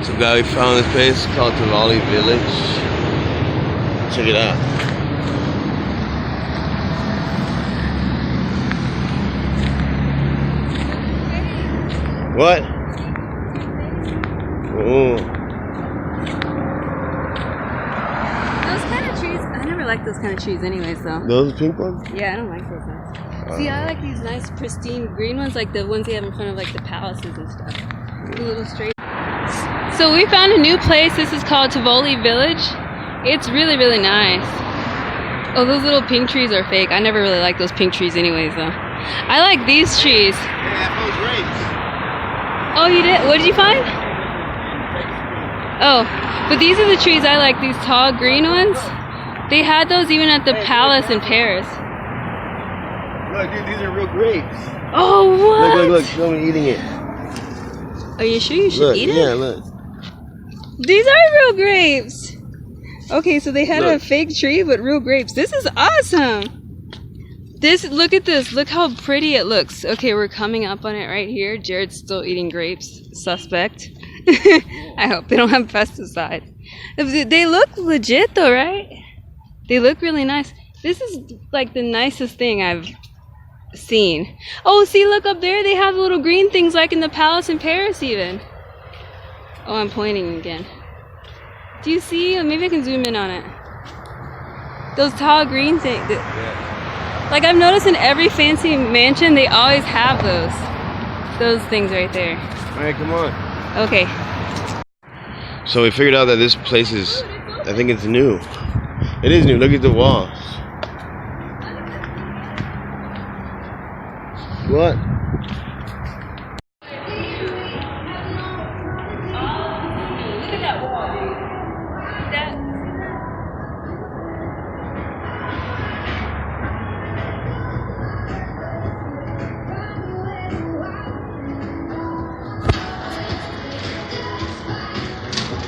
So guy, we found this place called Waffle Village. Check it out. What? Oh. Those kind of trees, I never liked those kind of trees anyways though. Those pink ones? Yeah, I don't like those ones. See, I like these nice pristine green ones, like the ones they have in front of like the palaces and stuff. The little straight. So we found a new place. This is called Waffle Village. It's really, really nice. Oh, those little pink trees are fake. I never really liked those pink trees anyways though. I like these trees. Yeah, those grapes. Oh, you did? What did you find? Oh, but these are the trees I like, these tall green ones. They had those even at the palace in Paris. Look, dude, these are real grapes. Oh, what? Look, show me eating it. Are you sure you should eat it? Yeah, look. These are real grapes. Okay, so they had a fake tree, but real grapes. This is awesome. Look at this. Look how pretty it looks. Okay, we're coming up on it right here. Jared's still eating grapes. Suspect. I hope they don't have pesticides. They look legit though, right? They look really nice. This is like the nicest thing I've seen. Oh, see, look up there. They have little green things like in the palace in Paris even. Oh, I'm pointing again. Do you see? Maybe I can zoom in on it. Those tall green things. Yeah. Like I've noticed in every fancy mansion, they always have those things right there. All right, come on. Okay. So we figured out that this place is, I think it's new. It is new. Look at the walls. What? Look at that wall, dude.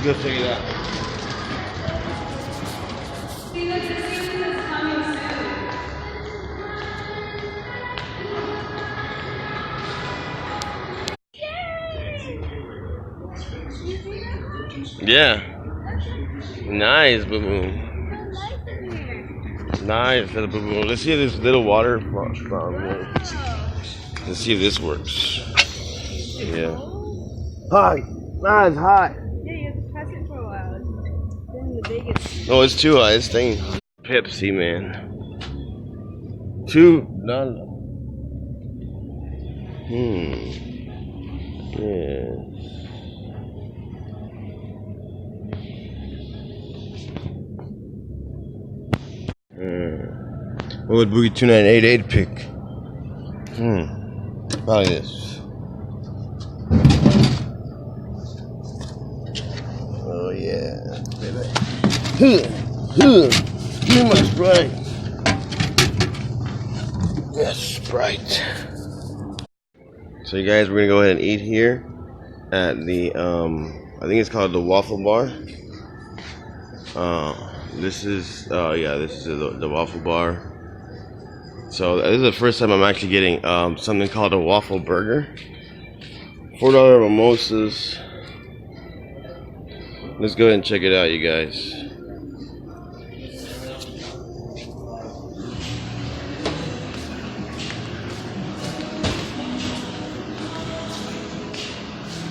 Go check it out. See, look, the season is coming soon. Yeah. Nice, boo boo. Nice, little boo boo. Let's see if this little water fountain works. Let's see if this works. Yeah. Hi. Ah, it's hot. Oh, it's too high. It's staying. Pepsi, man. $2. Yes. What would Boogie 2988 pick? Probably this. Oh yeah, baby. Give me my Sprite. Yes, Sprite. So you guys, we're gonna go ahead and eat here at the I think it's called the Waffle Bar. This is the Waffle Bar. So this is the first time I'm actually getting something called a waffle burger. $4 mimosas. Let's go ahead and check it out, you guys.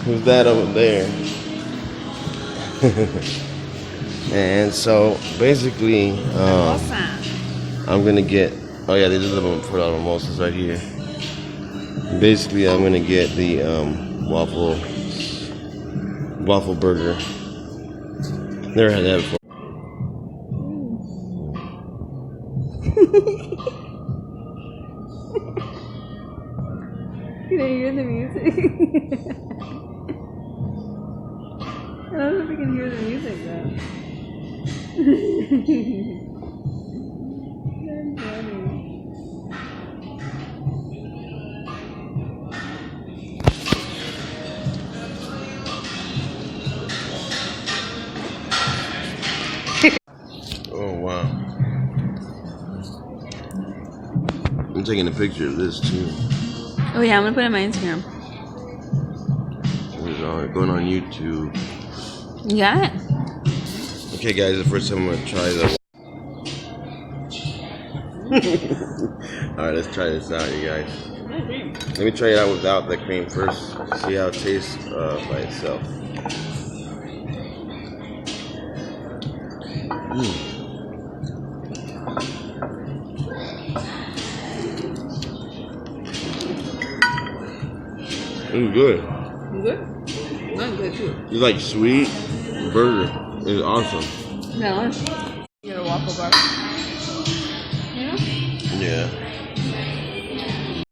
Who's that over there? And so basically, I'm gonna get. Oh yeah, these are the $4 mimosas right here. Basically, I'm gonna get the waffle burger. Never had that before. Can I hear the music? I don't know if I can hear the music though. That's funny. Oh wow. I'm taking a picture of this too. Oh yeah, I'm gonna put it on my Instagram. It's going on YouTube. Yeah. Okay, guys, the first time I'm gonna try the. Alright, let's try this out, you guys. Let me try it out without the cream first. See how it tastes by itself. It's good. Good? That's good too. It's like sweet burger. It's awesome. Yeah. Get a waffle bar. Yeah? Yeah.